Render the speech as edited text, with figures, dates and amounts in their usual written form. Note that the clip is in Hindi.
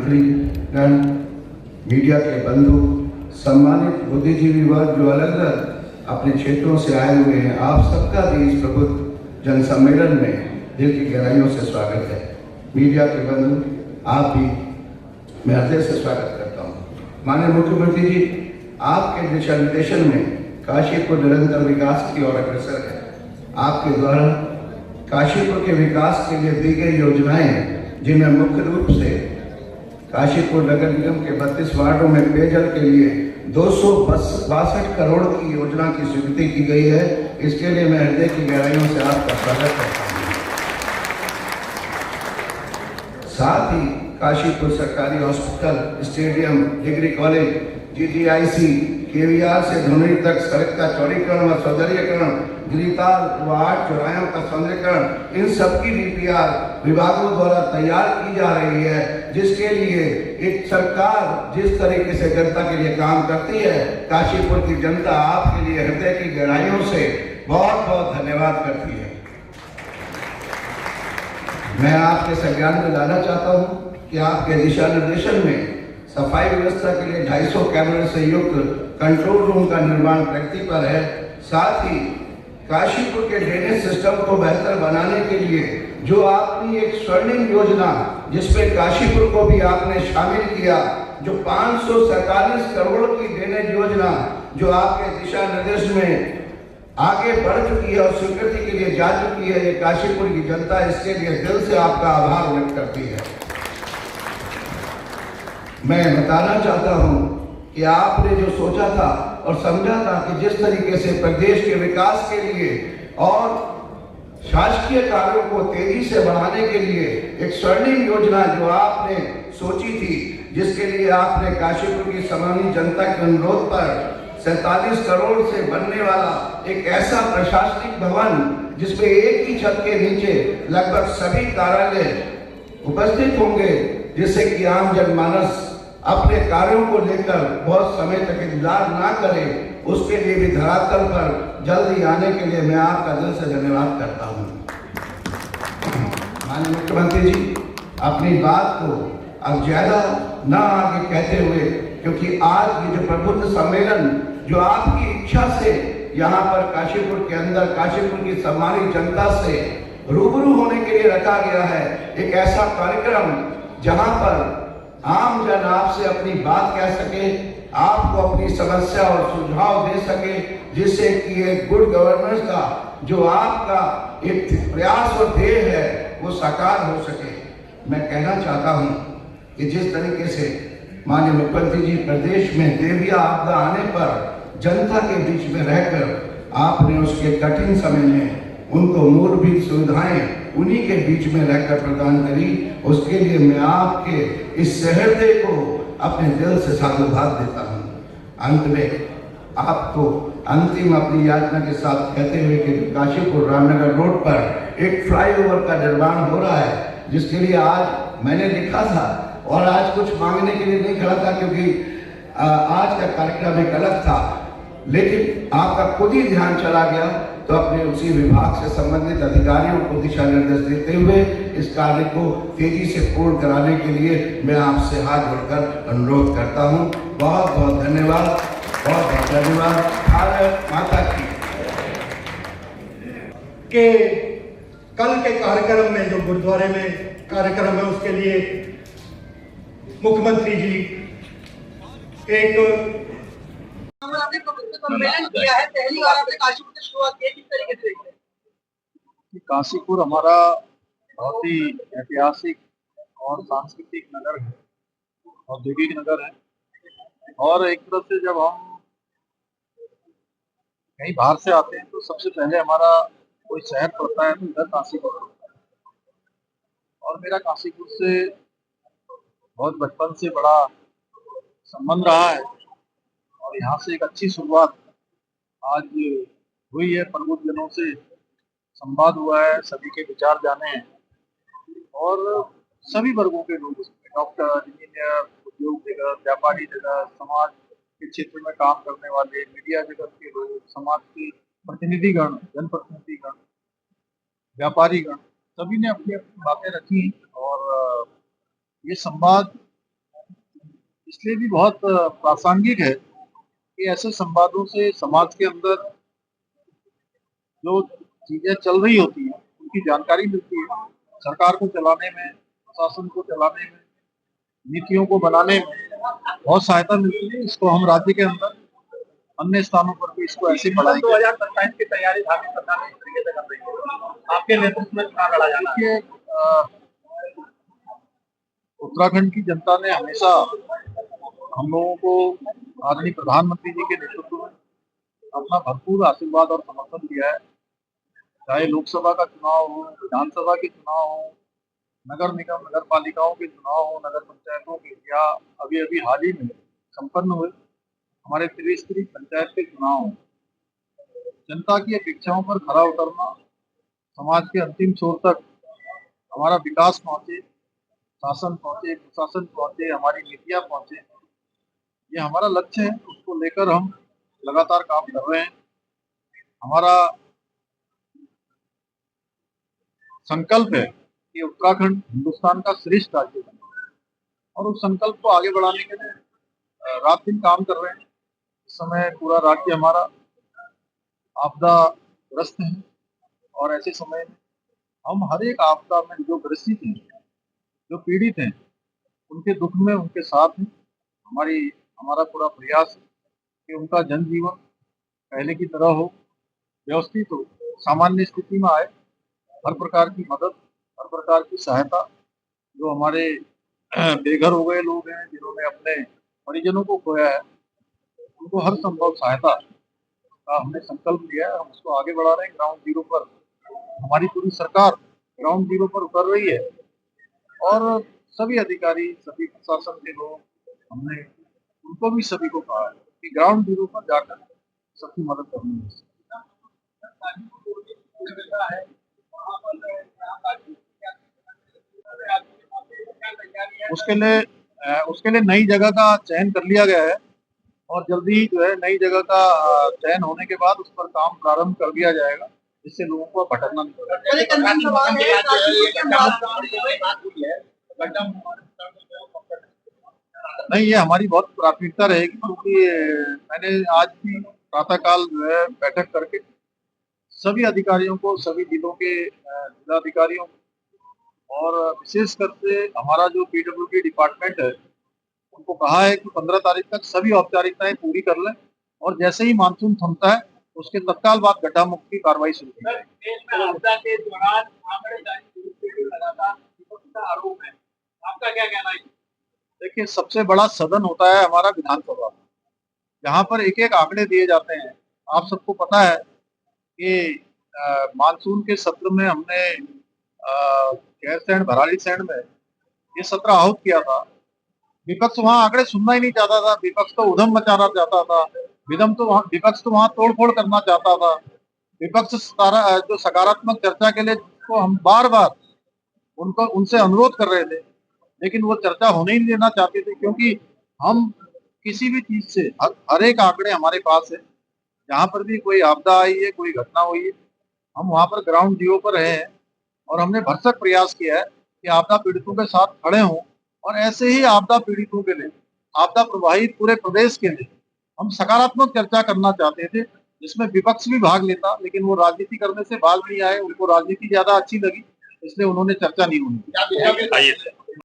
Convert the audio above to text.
मंत्रीगण, मीडिया के बंधु, सम्मानित बुद्धिजीवी वर्ग जो अलग अलग अपने क्षेत्रों से आए हुए हैं, आप सबका भी इस प्रबुद्ध जन सम्मेलन में दिल की गहराइयों से स्वागत है। मीडिया के बंधु, आप भी मैं हृदय से स्वागत करता हूँ। माननीय मुख्यमंत्री जी, आपके दिशा निर्देशन में काशीपुर निरंतर विकास की ओर अग्रसर है। आपके द्वारा काशीपुर के विकास के लिए दी गई योजनाएं, जिनमें मुख्य रूप से काशीपुर नगर निगम के 32 वार्डों में पेयजल के लिए 262 करोड़ की योजना की स्वीकृति की गई है। इसके लिए मैं हृदय की गहराइयों से आपका स्वागत करता हूँ। साथ ही काशीपुर सरकारी hospital, stadium, degree college, GTIC, KVR से धुनरी तक सड़क का चौड़ीकरण व सौंदर्यीकरण, गिरिताल व 8 चौराहों का सौंदर्यीकरण, इन सबकी DPR विभागों द्वारा तैयार की जा रही है, जिसके लिए एक सरकार जिस तरीके से जनता के लिए काम करती है, काशीपुर की जनता आपके लिए हृदय की गहराइयों से बहुत बहुत धन्यवाद करती है। मैं आपके संज्ञान में लाना चाहता हूँ कि आपके दिशा निर्देशन में सफाई व्यवस्था के लिए 250 कैमरे से युक्त कंट्रोल रूम का निर्माण प्रगति पर है। साथ ही काशीपुर के ड्रेनेज सिस्टम को बेहतर बनाने के लिए जो आपने एक स्वर्णिम योजना, जिसमें काशीपुर को भी आपने शामिल किया, जो 547 करोड़ की ड्रेनेज योजना जो आपके दिशा निर्देश में आगे बढ़ चुकी है और स्वीकृति के लिए जा चुकी है, ये काशीपुर की जनता इसके लिए दिल से आपका आभार व्यक्त करती है। मैं बताना चाहता हूं कि आपने जो सोचा था और समझा था कि जिस तरीके से प्रदेश के विकास के लिए और शासकीय कार्यों को तेजी से बढ़ाने के लिए एक स्वर्णिम योजना जो आपने सोची थी, जिसके लिए आपने काशीपुर की सामान्य जनता के अनुरोध पर 47 करोड़ से बनने वाला एक ऐसा प्रशासनिक भवन, जिसमें एक ही छत के नीचे लगभग सभी कार्यालय उपस्थित होंगे, जिससे कि आम जनमानस अपने कार्यों को लेकर बहुत समय तक इंतजार ना करे, उसके लिए भी धरातल पर जल्दी आने के लिए मैं आपका दिल से धन्यवाद करता हूँ। माननीय मुख्यमंत्री जी, अपनी बात को अब ज्यादा ना आगे कहते हुए, क्योंकि आज ये जो प्रबुद्ध सम्मेलन जो आपकी इच्छा से यहाँ पर काशीपुर के अंदर काशीपुर की सम्मानित जनता से रूबरू होने के लिए रखा गया है, एक ऐसा कार्यक्रम जहाँ पर आम जन आपसे अपनी बात कह सके, आपको अपनी समस्या और सुझाव दे सके, जिससे कि एक गुड गवर्नेंस का जो आपका एक प्रयास और ध्येय है वो साकार हो सके। मैं कहना चाहता हूं कि जिस तरीके से माननीय मुख्यमंत्री जी प्रदेश में देविया आपदा आने पर जनता के बीच में रहकर आपने उसके कठिन समय में उनको मूलभूत सुविधाएं उन्हीं के बीच में रहकर प्रदान करी, उसके लिए मैं आपके इस सहृदय को अपने दिल से साधुवाद देता हूं। अंत में आपको अंतिम अपनी यातना के साथ कहते हुए कि काशीपुर रामनगर रोड पर एक फ्लाईओवर का निर्माण हो रहा है, जिसके लिए आज मैंने लिखा था और आज कुछ मांगने के लिए नहीं खड़ा था, क्योंकि आज का कार्यक्रम एक अलग था, लेकिन आपका खुद ही ध्यान चला गया, तो अपने उसी विभाग से संबंधित अधिकारियों को दिशा निर्देश देते हुए इस कार्य को तेजी से पूर्ण कराने के लिए मैं आपसे हाथ जोड़कर अनुरोध करता हूं। बहुत बहुत धन्यवाद, बहुत बहुत धन्यवाद। भारत माता की। के कल के कार्यक्रम में जो गुरुद्वारे में कार्यक्रम है, उसके लिए मुख्यमंत्री जी एक सम्मेलन किया है, पहली बार आपने काशीपुर से शुरुआत की, किस तरीके से देखते हैं? काशीपुर हमारा बहुत ही ऐतिहासिक और सांस्कृतिक नगर है, औद्योगिक नगर है, और एक तरफ से जब हम कहीं बाहर से आते हैं तो सबसे पहले हमारा कोई शहर पड़ता है तो इधर काशीपुर पड़ता है। और मेरा काशीपुर से बहुत बचपन से बड़ा संबंध रहा है और यहाँ से एक अच्छी शुरुआत आज हुई है। प्रबुद्ध जनों से संवाद हुआ है, सभी के विचार जाने हैं और सभी वर्गों के लोग, डॉक्टर, इंजीनियर, उद्योग जगत, व्यापारी जगत, समाज के क्षेत्र में काम करने वाले, मीडिया जगत के लोग, समाज के प्रतिनिधिगण, जनप्रतिनिधिगण, व्यापारीगण, सभी ने अपनी अपनी बातें रखी और ये संवाद इसलिए भी बहुत प्रासंगिक है कि ऐसे संवादों से समाज के अंदर जो चीजें चल रही होती हैं उनकी जानकारी मिलती है, सरकार को चलाने में, प्रशासन को चलाने में, नीतियों को बनाने में बहुत सहायता मिलती है। इसको हम राज्य के अंदर अन्य स्थानों पर भी इसको ऐसे बढ़ाएंगे। 2027 की तैयारी भावी सरकार इस तरीके से कर रही है, आपके नेतृत्व में चुनाव लड़ा जाना है। देखिए, उत्तराखंड की जनता ने हमेशा हम लोगों को आदरणीय प्रधानमंत्री जी के नेतृत्व में अपना भरपूर आशीर्वाद और समर्थन दिया है। चाहे लोकसभा का चुनाव हो, विधानसभा के चुनाव हो, नगर निगम, नगर पालिकाओं के चुनाव हो, नगर पंचायतों के, या अभी अभी हाल ही में संपन्न हुए हमारे त्रिस्तरीय पंचायत के चुनाव हो, जनता की अपेक्षाओं पर खरा उतरना, समाज के अंतिम छोर तक हमारा विकास पहुंचे, शासन पहुंचे, प्रशासन पहुंचे, हमारी नीतियां पहुंचे, ये हमारा लक्ष्य है। उसको लेकर हम लगातार काम कर रहे हैं। हमारा संकल्प है कि उत्तराखंड हिंदुस्तान का श्रेष्ठ राज्य बने, और उस संकल्प को आगे बढ़ाने के लिए रात दिन काम कर रहे हैं। इस समय पूरा राज्य हमारा आपदा ग्रस्त है, और ऐसे समय में हम हर एक आपदा में जो ग्रसित हैं, जो पीड़ित हैं, उनके दुख में उनके साथ हैं। हमारा पूरा प्रयास है कि उनका जनजीवन पहले की तरह हो, व्यवस्थित हो, सामान्य स्थिति में आए। हर प्रकार की मदद, हर प्रकार की सहायता, जो हमारे बेघर हो गए लोग हैं, जिन्होंने अपने परिजनों को खोया है, उनको हर संभव सहायता का हमने संकल्प लिया है। हम उसको आगे बढ़ा रहे हैं। ग्राउंड जीरो पर हमारी पूरी सरकार ग्राउंड जीरो पर उतर रही है, और सभी अधिकारी, सभी प्रशासन के लोग, हमने उनको भी सभी को कहा है कि ग्राउंड जीरो पर जाकर सबकी मदद करनी है। उसके लिए नई जगह का चयन कर लिया गया है, और जल्दी ही जो है नई जगह का चयन होने के बाद उस पर काम प्रारंभ कर दिया जाएगा, जिससे लोगों को भटकना नहीं पड़ेगा। नहीं, ये हमारी बहुत प्राथमिकता रहेगी, क्योंकि मैंने आज भी प्रातःकाल जो है बैठक करके सभी अधिकारियों को, सभी जिलों के जिलाधिकारियों और विशेष करके हमारा जो पीडब्ल्यूडी डिपार्टमेंट है, उनको कहा है कि 15 तारीख तक सभी औपचारिकताएं पूरी कर लें, और जैसे ही मानसून थमता है उसके तत्काल बाद गड्ढा मुक्त की कार्रवाई शुरू की जाएगी। देश में आपदा के दौरान आंकड़े जारी लगातार का आरोप है, आपका क्या कहना है? देखिए, सबसे बड़ा सदन होता है हमारा विधानसभा, जहाँ पर एक एक आंकड़े दिए जाते हैं। आप सबको पता है कि मानसून के सत्र में हमने गैरसैंण, भराड़ीसैंण में ये सत्र आहूत किया था। विपक्ष वहाँ आंकड़े सुनना ही नहीं चाहता था। विपक्ष तो उधम मचाना चाहता था, विपक्ष तो वहाँ तोड़फोड़ करना चाहता था। विपक्ष जो सकारात्मक चर्चा के लिए को हम बार बार उनसे अनुरोध कर रहे थे, लेकिन वो चर्चा होने ही नहीं देना चाहते थे, क्योंकि हम किसी भी चीज से हर एक आंकड़े हमारे पास है। जहाँ पर भी कोई आपदा आई है, कोई घटना हुई है, हम वहाँ पर ग्राउंड जीरो पर रहे हैं, और हमने भरसक प्रयास किया है कि आपदा पीड़ितों के साथ खड़े हों। और ऐसे ही आपदा पीड़ितों के लिए, आपदा प्रभावित पूरे प्रदेश के लिए हम सकारात्मक चर्चा करना चाहते थे, जिसमें विपक्ष भी भाग लेता, लेकिन वो राजनीति करने से भाग नहीं आए। उनको राजनीति ज्यादा अच्छी लगी, इसलिए उन्होंने चर्चा नहीं होनी दी।